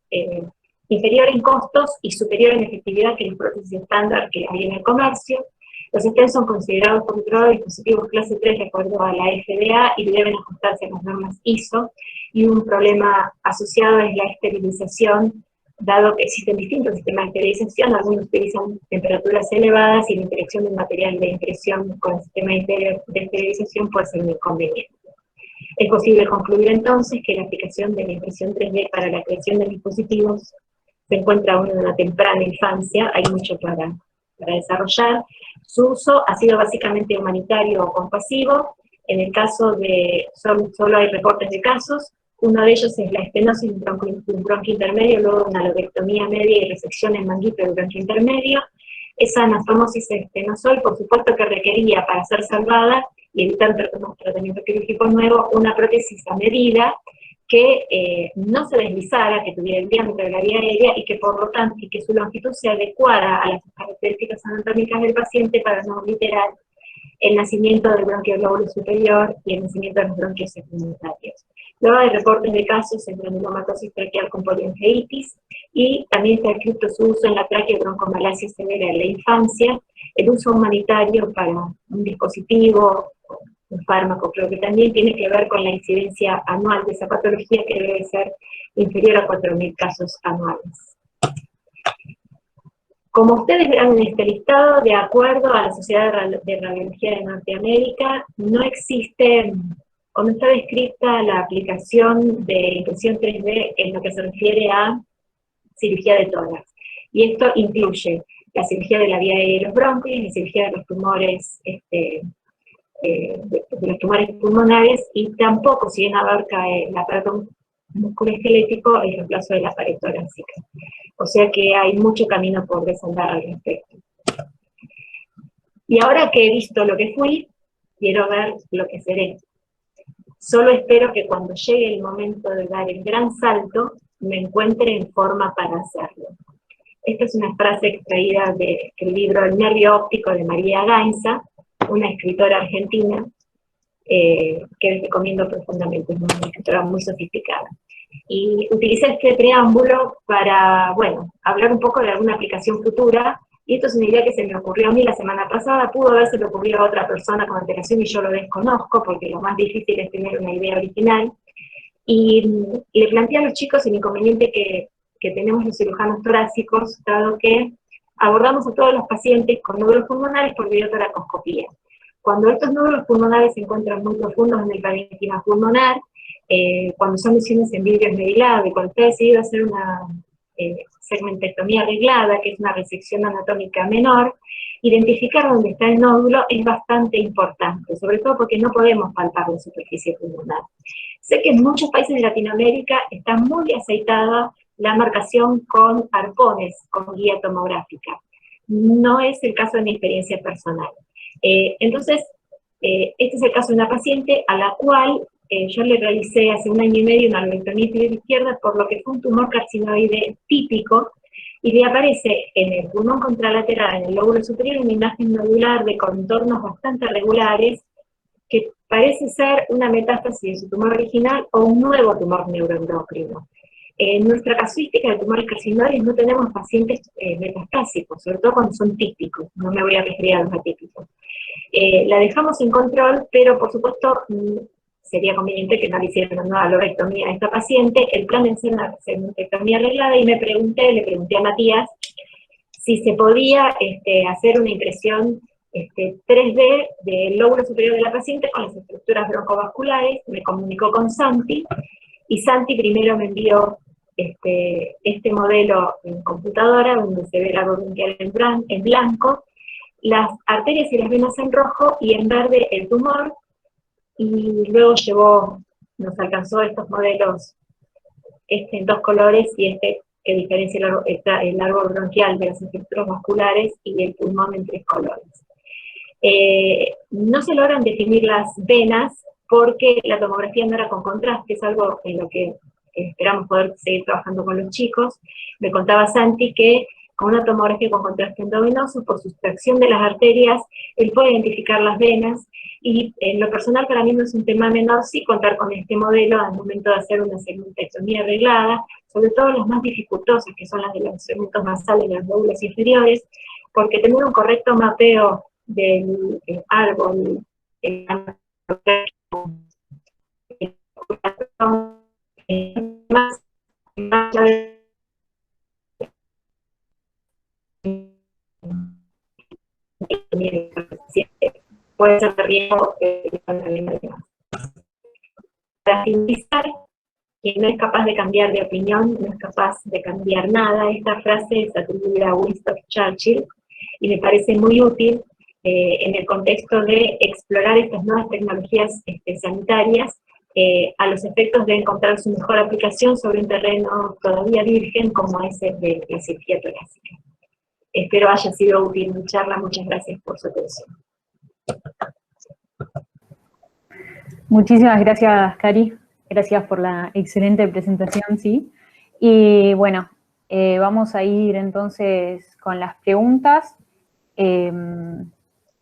inferior en costos y superior en efectividad que las prótesis estándar que hay en el comercio. Los stents son considerados por otro dispositivos clase 3 de acuerdo a la FDA y deben ajustarse a las normas ISO, y un problema asociado es la esterilización, dado que existen distintos sistemas de esterilización, algunos utilizan temperaturas elevadas y la interacción del material de impresión con el sistema de esterilización puede ser muy inconveniente. Es posible concluir entonces que la aplicación de la impresión 3D para la creación de dispositivos se encuentra aún en una temprana infancia, hay mucho para desarrollar. Su uso ha sido básicamente humanitario o compasivo. En el caso de, solo hay reportes de casos. Uno de ellos es la estenosis de un bronquio intermedio, luego una lobectomía media y resección en manguito del bronquio intermedio. Esa anastomosis estenosol, por supuesto que requería, para ser salvada y evitar un tratamiento quirúrgico nuevo, una prótesis a medida que no se deslizara, que tuviera el diámetro de la vía aérea y que por lo tanto, y que su longitud se adecuara a las características anatómicas del paciente para no obliterar el nacimiento del bronquio lóbulo superior y el nacimiento de los bronquios secundarios. Luego hay reportes de casos de granulomatosis traqueal con poliangeitis, y también está escrito su uso en la tráquea broncomalacia severa en la infancia, el uso humanitario para un dispositivo, un fármaco, creo que también tiene que ver con la incidencia anual de esa patología, que debe ser inferior a 4.000 casos anuales. Como ustedes verán en este listado, de acuerdo a la Sociedad de Radiología de Norteamérica, no existe o no está descrita la aplicación de impresión 3D en lo que se refiere a cirugía de tórax. Y esto incluye la cirugía de la vía aérea de los bronquios, la cirugía de los tumores, de los tumores pulmonares, y tampoco, si bien abarca el aparato musculoesquelético, el reemplazo de la pared torácica. O sea que hay mucho camino por desandar al respecto. Y ahora que he visto lo que fui, quiero ver lo que seré. Solo espero que cuando llegue el momento de dar el gran salto, me encuentre en forma para hacerlo. Esta es una frase extraída del libro El nervio óptico de María Gainza, una escritora argentina, que les recomiendo profundamente, es una escritora muy sofisticada. Y utilicé este preámbulo para, bueno, hablar un poco de alguna aplicación futura, y esto es una idea que se me ocurrió a mí la semana pasada, pudo haberse ocurrido a otra persona con antelación y yo lo desconozco, porque lo más difícil es tener una idea original, y le planteé a los chicos el inconveniente que tenemos los cirujanos torácicos, dado que abordamos a todos los pacientes con nódulos pulmonares por videotoracoscopía. Cuando estos nódulos pulmonares se encuentran muy profundos en el parénquima pulmonar, cuando son lesiones en vidrios medilados, y cuando está decidido hacer una segmentectomía arreglada, que es una resección anatómica menor, identificar dónde está el nódulo es bastante importante, sobre todo porque no podemos palpar la superficie pulmonar. Sé que en muchos países de Latinoamérica está muy aceitada la marcación con arpones, con guía tomográfica. No es el caso de mi experiencia personal. Entonces, este es el caso de una paciente a la cual yo le realicé hace 1 año y medio una lobectomía izquierda, por lo que fue un tumor carcinoide típico, y le aparece en el pulmón contralateral, en el lóbulo superior, una imagen nodular de contornos bastante regulares, que parece ser una metástasis de su tumor original o un nuevo tumor neuroendocrino. En nuestra casuística de tumores carcinóides no tenemos pacientes metastásicos, sobre todo cuando son típicos, no me voy a referir a los atípicos. La dejamos en control, pero por supuesto sería conveniente que no le hicieran una nueva lorectomía a esta paciente. El plan es una segmentectomía arreglada y le pregunté a Matías si se podía hacer una impresión 3D del lóbulo superior de la paciente con las estructuras broncovasculares. Me comunicó con Santi, y Santi primero me envió este modelo en computadora, donde se ve la bronquial en blanco, las arterias y las venas en rojo, y en verde el tumor, y luego nos alcanzó estos modelos en 2 colores, y que diferencia el árbol bronquial de las estructuras vasculares y el pulmón en 3 colores. No se logran definir las venas porque la tomografía no era con contraste, es algo en lo que esperamos poder seguir trabajando con los chicos. Me contaba Santi que con una tomografía con contraste endovenoso, por sustracción de las arterias, él puede identificar las venas, y en lo personal para mí no es un tema menor sí contar con este modelo al momento de hacer una segmentectomía arreglada, sobre todo las más dificultosas, que son las de los segmentos nasales de las lóbulos inferiores, porque tener un correcto mapeo del árbol, puede ser de riesgo. Para finalizar, quien no es capaz de cambiar de opinión, no es capaz de cambiar nada. Esta frase es atribuida a Winston Churchill, y me parece muy útil en el contexto de explorar estas nuevas tecnologías sanitarias a los efectos de encontrar su mejor aplicación sobre un terreno todavía virgen como es el de la cirugía torácica. Espero haya sido útil mi charla. Muchas gracias por su atención. Muchísimas gracias, Cari. Gracias por la excelente presentación, sí. Y bueno, vamos a ir entonces con las preguntas.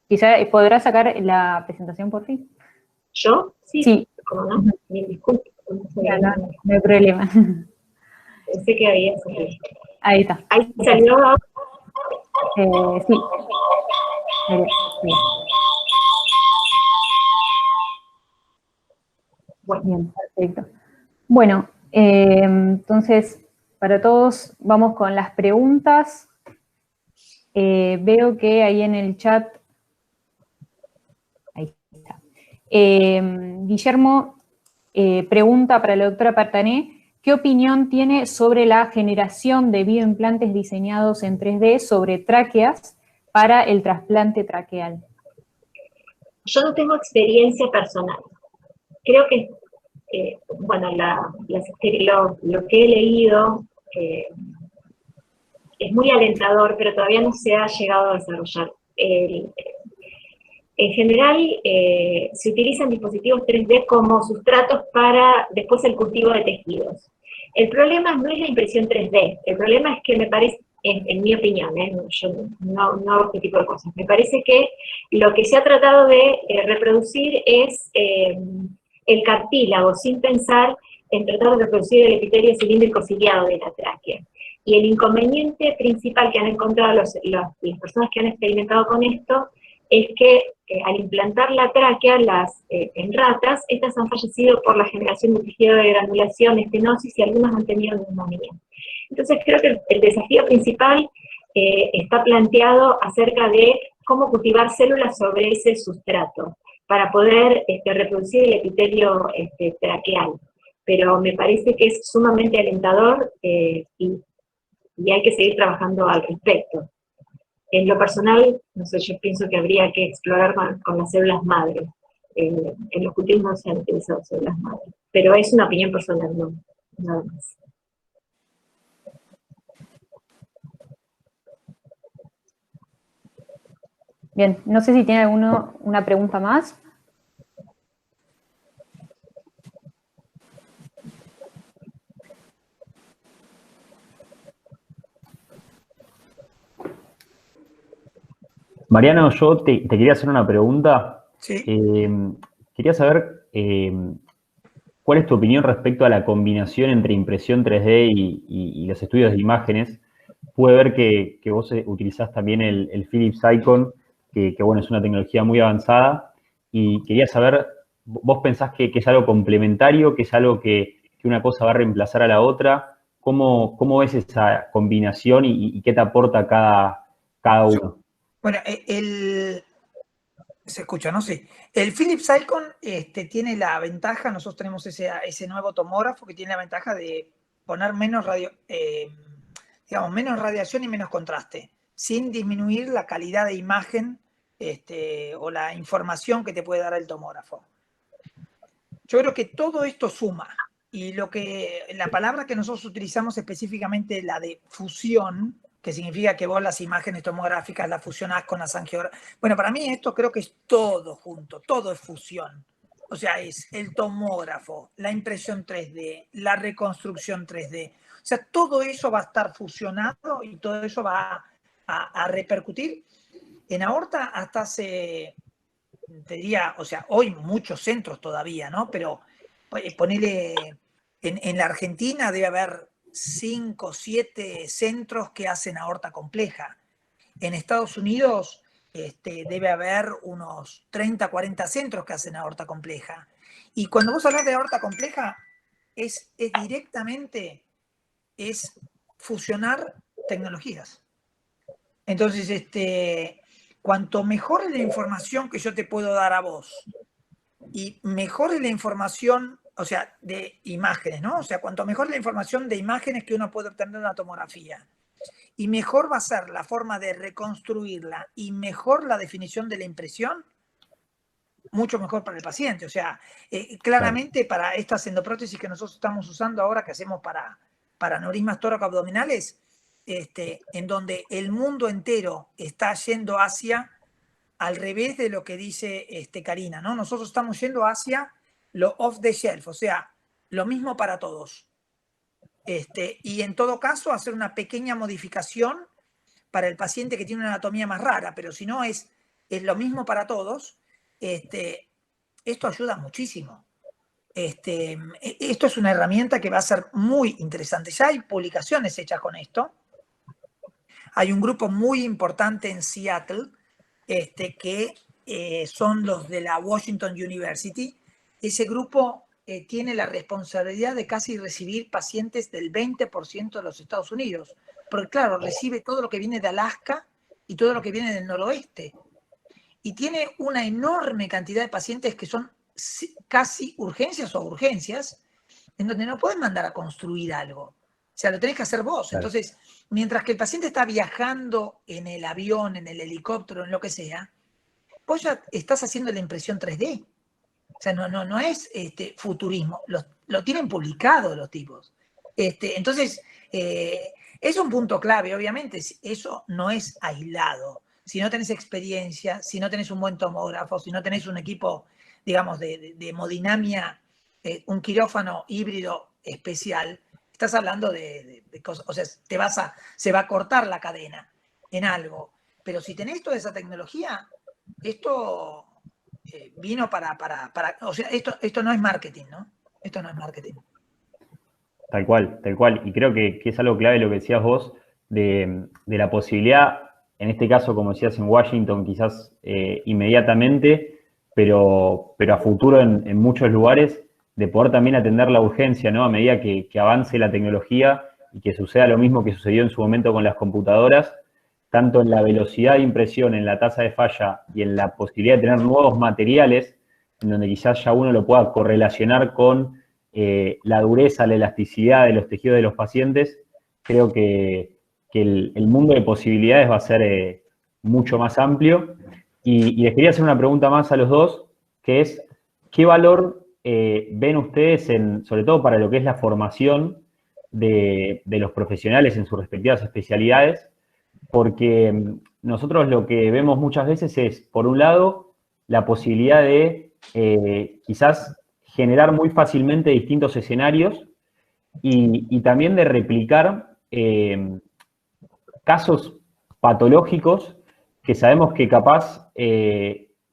Quizá podrás sacar la presentación por fin. ¿Yo? Sí. ¿Cómo no? Bien, disculpe. No hay problema. Pensé que había salido. Ahí está. Ahí salió. Sí. Bien, perfecto. Bueno, entonces, para todos, vamos con las preguntas. Veo que ahí en el chat, ahí está. Guillermo pregunta para la doctora Partané, ¿qué opinión tiene sobre la generación de bioimplantes diseñados en 3D sobre tráqueas para el trasplante traqueal? Yo no tengo experiencia personal. Creo que, bueno, lo que he leído es muy alentador, pero todavía no se ha llegado a desarrollar. En general, se utilizan dispositivos 3D como sustratos para después el cultivo de tejidos. El problema no es la impresión 3D, el problema es que me parece, en mi opinión, yo no hago este tipo de cosas, me parece que lo que se ha tratado de reproducir es el cartílago, sin pensar en tratar de reproducir el epitelio cilíndrico ciliado de la tráquea. Y el inconveniente principal que han encontrado las personas que han experimentado con esto es que al implantar la tráquea en ratas, estas han fallecido por la generación de tejido de granulación, estenosis, y algunas han tenido neumonía. Entonces creo que el desafío principal está planteado acerca de cómo cultivar células sobre ese sustrato para poder reproducir el epitelio traqueal. Pero me parece que es sumamente alentador y hay que seguir trabajando al respecto. En lo personal, no sé, yo pienso que habría que explorar con las células madre. En los cultivos no se han utilizado células madre. Pero es una opinión personal, no, nada más. Bien, no sé si tiene alguno una pregunta más. Mariano, yo te quería hacer una pregunta. Sí. quería saber cuál es tu opinión respecto a la combinación entre impresión 3D y los estudios de imágenes. Pude ver que vos utilizás también el Philips Icon, que bueno, es una tecnología muy avanzada, y quería saber, ¿vos pensás que es algo complementario, que es algo que una cosa va a reemplazar a la otra? ¿Cómo ves esa combinación y qué te aporta cada uno? Bueno, se escucha, ¿no? Sí. El Philips Icon tiene la ventaja, nosotros tenemos ese nuevo tomógrafo que tiene la ventaja de poner menos menos radiación y menos contraste, sin disminuir la calidad de imagen o la información que te puede dar el tomógrafo. Yo creo que todo esto suma, y la palabra que nosotros utilizamos específicamente, la de fusión, que significa que vos las imágenes tomográficas las fusionás con las angiografías. Bueno, para mí esto creo que es todo junto, todo es fusión. O sea, es el tomógrafo, la impresión 3D, la reconstrucción 3D. O sea, todo eso va a estar fusionado y todo eso va a repercutir en aorta hasta hace, te diría, o sea, hoy muchos centros todavía, ¿no? Pero ponele, en la Argentina debe haber 5 o 7 centros que hacen aorta compleja. En Estados Unidos debe haber unos 30, 40 centros que hacen aorta compleja. Y cuando vos hablas de aorta compleja, es directamente fusionar tecnologías. Entonces, cuanto mejor es la información que yo te puedo dar a vos y mejor es la información, o sea, de imágenes, ¿no? O sea, cuanto mejor es la información de imágenes que uno puede obtener de una tomografía y mejor va a ser la forma de reconstruirla y mejor la definición de la impresión, mucho mejor para el paciente. O sea, claramente para estas endoprótesis que nosotros estamos usando ahora, que hacemos para aneurismas tóraco-abdominales, en donde el mundo entero está yendo hacia, al revés de lo que dice Karina, ¿no? Nosotros estamos yendo hacia lo off the shelf, o sea, lo mismo para todos. Y en todo caso, hacer una pequeña modificación para el paciente que tiene una anatomía más rara, pero si no es lo mismo para todos, esto ayuda muchísimo. Esto es una herramienta que va a ser muy interesante. Ya hay publicaciones hechas con esto. Hay un grupo muy importante en Seattle que son los de la Washington University. Ese grupo tiene la responsabilidad de casi recibir pacientes del 20% de los Estados Unidos. Porque claro, recibe todo lo que viene de Alaska y todo lo que viene del noroeste. Y tiene una enorme cantidad de pacientes que son casi urgencias o urgencias, en donde no puedes mandar a construir algo. O sea, lo tenés que hacer vos. Claro. Entonces, mientras que el paciente está viajando en el avión, en el helicóptero, en lo que sea, vos ya estás haciendo la impresión 3D. O sea, no es futurismo. Lo tienen publicado los tipos. Entonces, es un punto clave, obviamente. Eso no es aislado. Si no tenés experiencia, si no tenés un buen tomógrafo, si no tenés un equipo, digamos, de hemodinamia, un quirófano híbrido especial, estás hablando de cosas, o sea, se va a cortar la cadena en algo. Pero si tenés toda esa tecnología, esto vino para o sea, esto no es marketing, ¿no? Esto no es marketing. Tal cual, tal cual. Y creo que es algo clave lo que decías vos, de la posibilidad, en este caso, como decías, en Washington, quizás inmediatamente, pero a futuro en muchos lugares, de poder también atender la urgencia, ¿no? A medida que avance la tecnología y que suceda lo mismo que sucedió en su momento con las computadoras, tanto en la velocidad de impresión, en la tasa de falla y en la posibilidad de tener nuevos materiales, en donde quizás ya uno lo pueda correlacionar con la dureza, la elasticidad de los tejidos de los pacientes. Creo que el mundo de posibilidades va a ser mucho más amplio. Y les quería hacer una pregunta más a los dos, que es, ¿qué valor ven ustedes, sobre todo para lo que es la formación de los profesionales en sus respectivas especialidades? Porque nosotros lo que vemos muchas veces es, por un lado, la posibilidad de quizás generar muy fácilmente distintos escenarios y también de replicar casos patológicos que sabemos que capaz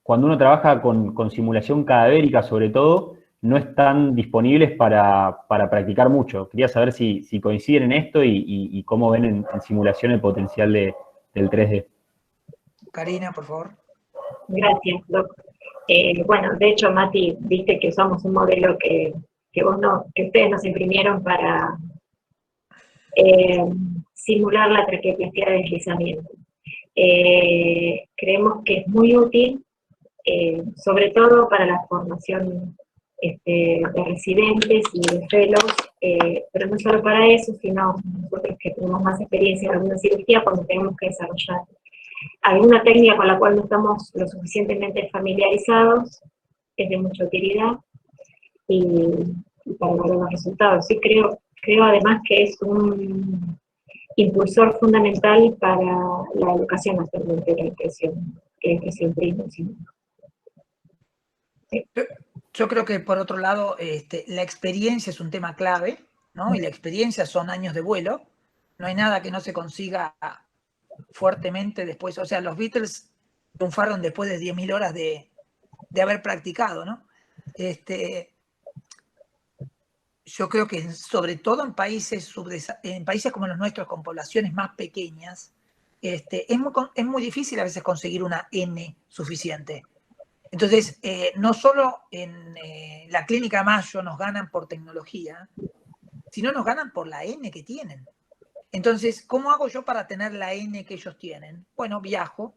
cuando uno trabaja con simulación cadavérica, sobre todo, no están disponibles para practicar mucho. Quería saber si coinciden en esto y cómo ven en simulación el potencial del 3D. Karina, por favor. Gracias, Doc. Bueno, de hecho, Mati, viste que usamos un modelo que ustedes nos imprimieron para simular la traqueoplastia de deslizamiento. Creemos que es muy útil, sobre todo para la formación de residentes y de fellows, pero no solo para eso, sino nosotros que tenemos más experiencia en alguna cirugía, cuando tenemos que desarrollar alguna técnica con la cual no estamos lo suficientemente familiarizados, es de mucha utilidad y para lograr los resultados. Sí, creo además que es un impulsor fundamental para la educación actualmente, la impresión prima. ¿Sí? Yo creo que, por otro lado, la experiencia es un tema clave, ¿no? Y la experiencia son años de vuelo. No hay nada que no se consiga fuertemente después. O sea, los Beatles triunfaron después de 10.000 horas de haber practicado, ¿no? Yo creo que, sobre todo en países como los nuestros, con poblaciones más pequeñas, es muy difícil a veces conseguir una N suficiente. Entonces, no solo en la Clínica Mayo nos ganan por tecnología, sino nos ganan por la N que tienen. Entonces, ¿cómo hago yo para tener la N que ellos tienen? Bueno, viajo.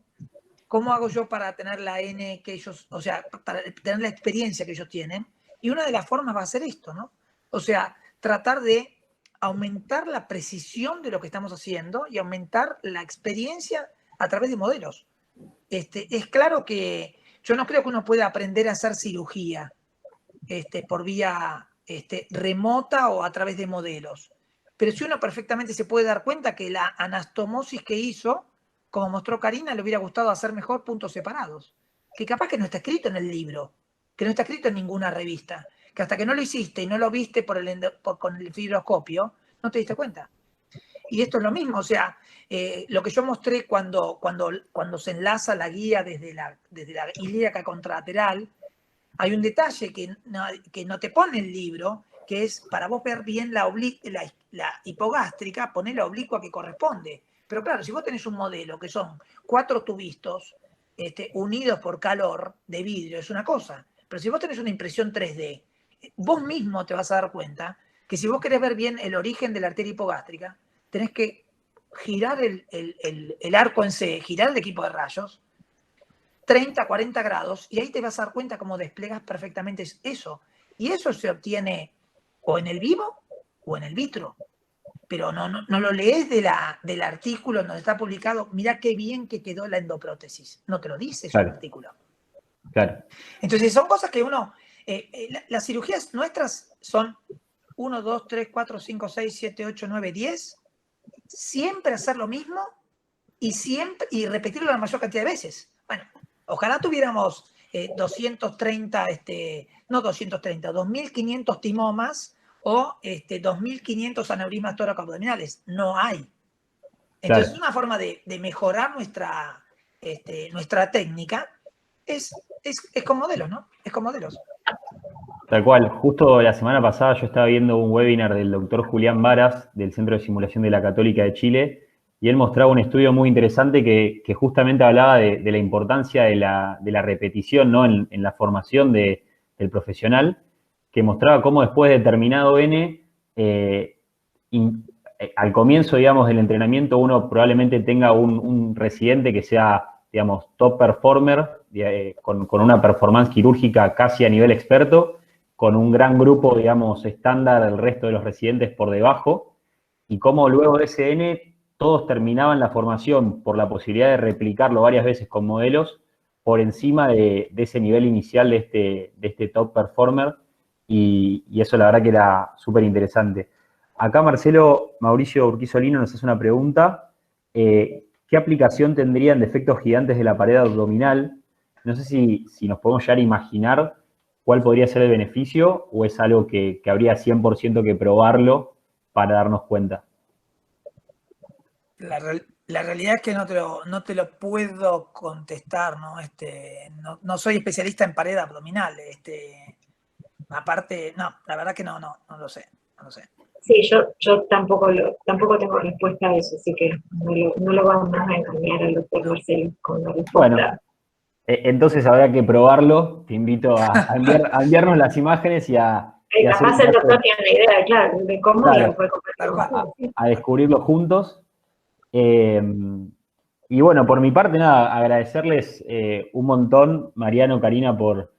¿Cómo hago yo para tener la N que ellos, o sea, para tener la experiencia que ellos tienen? Y una de las formas va a ser esto, ¿no? O sea, tratar de aumentar la precisión de lo que estamos haciendo y aumentar la experiencia a través de modelos. Es claro que yo no creo que uno pueda aprender a hacer cirugía por vía remota o a través de modelos. Pero si uno perfectamente se puede dar cuenta que la anastomosis que hizo, como mostró Karina, le hubiera gustado hacer mejor puntos separados. Que capaz que no está escrito en el libro, que no está escrito en ninguna revista, que hasta que no lo hiciste y no lo viste con el fibroscopio, no te diste cuenta. Y esto es lo mismo, o sea, lo que yo mostré cuando se enlaza la guía desde la ilíaca contralateral, hay un detalle que no te pone el libro, que es para vos ver bien la hipogástrica, poner la oblicua que corresponde. Pero claro, si vos tenés un modelo que son 4 tubistos unidos por calor de vidrio, es una cosa. Pero si vos tenés una impresión 3D, vos mismo te vas a dar cuenta que si vos querés ver bien el origen de la arteria hipogástrica, tenés que girar el arco en C, girar el equipo de rayos, 30, 40 grados, y ahí te vas a dar cuenta cómo desplegas perfectamente eso. Y eso se obtiene o en el vivo o en el vitro. Pero no lo lees del artículo donde está publicado, mirá qué bien que quedó la endoprótesis. No te lo dice ese artículo. Claro. Entonces son cosas que uno... las cirugías nuestras son 1, 2, 3, 4, 5, 6, 7, 8, 9, 10. Siempre hacer lo mismo y repetirlo la mayor cantidad de veces. Bueno, ojalá tuviéramos 2.500 timomas o 2.500 aneurismas tóraco-abdominales. No hay. Entonces, claro, una forma de mejorar nuestra técnica es con modelos, ¿no? Es con modelos. Tal cual. Justo la semana pasada yo estaba viendo un webinar del doctor Julián Varas, del Centro de Simulación de la Católica de Chile, y él mostraba un estudio muy interesante que justamente hablaba de la importancia de la repetición, ¿no? en la formación del profesional, que mostraba cómo después de determinado N, al comienzo, digamos, del entrenamiento, uno probablemente tenga un residente que sea, digamos, top performer, con una performance quirúrgica casi a nivel experto, con un gran grupo, digamos, estándar del resto de los residentes por debajo, y cómo luego de ese N todos terminaban la formación por la posibilidad de replicarlo varias veces con modelos por encima de ese nivel inicial de este top performer, y eso la verdad que era súper interesante. Acá Mauricio Urquizolino nos hace una pregunta. ¿Qué aplicación tendrían defectos gigantes de la pared abdominal? No sé si nos podemos llegar a imaginar cuál podría ser el beneficio, o es algo que habría 100% que probarlo para darnos cuenta. La realidad es que no te lo puedo contestar, ¿no? No soy especialista en pared abdominal. Aparte, no, la verdad que no lo sé, no lo sé. Sí, yo tampoco tengo respuesta a eso, así que no lo vamos a engañar al doctor Marcelo con la respuesta. Bueno, entonces habrá que probarlo. Te invito a enviarnos las imágenes y a hacer capaz el doctor tiene una idea, claro, de cómo claro, lo puede compartir. a descubrirlo juntos. Y bueno, por mi parte, nada, agradecerles un montón, Mariano, Karina, por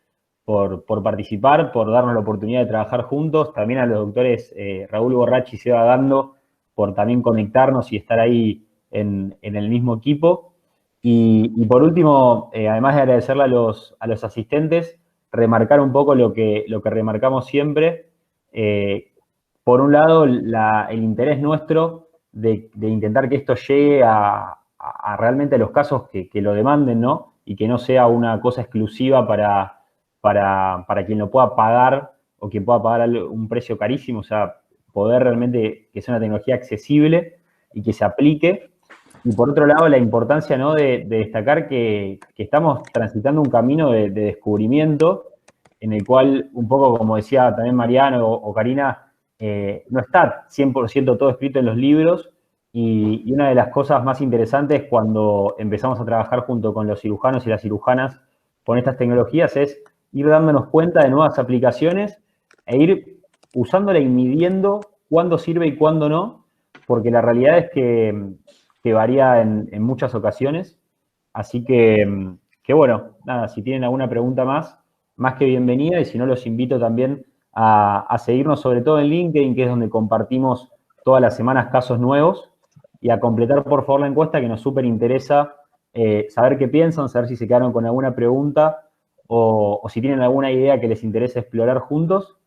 participar, por darnos la oportunidad de trabajar juntos. También a los doctores Raúl Borrachi y Seba Gando por también conectarnos y estar ahí en el mismo equipo. Y por último, además de agradecerle a los asistentes, remarcar un poco lo que remarcamos siempre. Por un lado, el interés nuestro de intentar que esto llegue a realmente los casos que lo demanden, ¿no? Y que no sea una cosa exclusiva para quien lo pueda pagar o quien pueda pagar un precio carísimo, o sea, poder realmente que sea una tecnología accesible y que se aplique. Y por otro lado, la importancia, ¿no? de destacar que estamos transitando un camino de descubrimiento en el cual, un poco como decía también Mariano o Karina, no está 100% todo escrito en los libros, y una de las cosas más interesantes cuando empezamos a trabajar junto con los cirujanos y las cirujanas con estas tecnologías es ir dándonos cuenta de nuevas aplicaciones e ir usándola y midiendo cuándo sirve y cuándo no, porque la realidad es que varía en muchas ocasiones. Así que bueno, nada, si tienen alguna pregunta más que bienvenida, y si no, los invito también a seguirnos, sobre todo en LinkedIn, que es donde compartimos todas las semanas casos nuevos, y a completar, por favor, la encuesta, que nos súper interesa saber qué piensan, saber si se quedaron con alguna pregunta o si tienen alguna idea que les interese explorar juntos.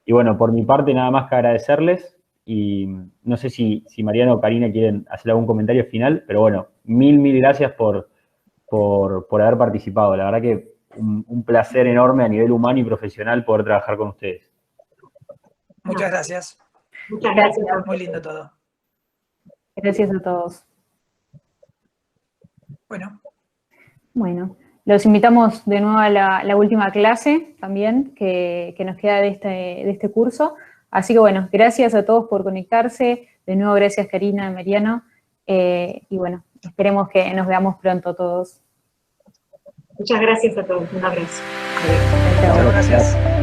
Y bueno, por mi parte, nada más que agradecerles, y no sé si Mariano o Karina quieren hacer algún comentario final, pero bueno, mil gracias por haber participado. La verdad que un placer enorme a nivel humano y profesional poder trabajar con ustedes. Muchas gracias. Muchas gracias. Muy lindo todo. Gracias a todos. Bueno, los invitamos de nuevo a la última clase también que nos queda de este curso. Así que bueno, gracias a todos por conectarse. De nuevo, gracias Karina, Mariano. Y bueno, esperemos que nos veamos pronto todos. Muchas gracias a todos. Un abrazo. muchas gracias.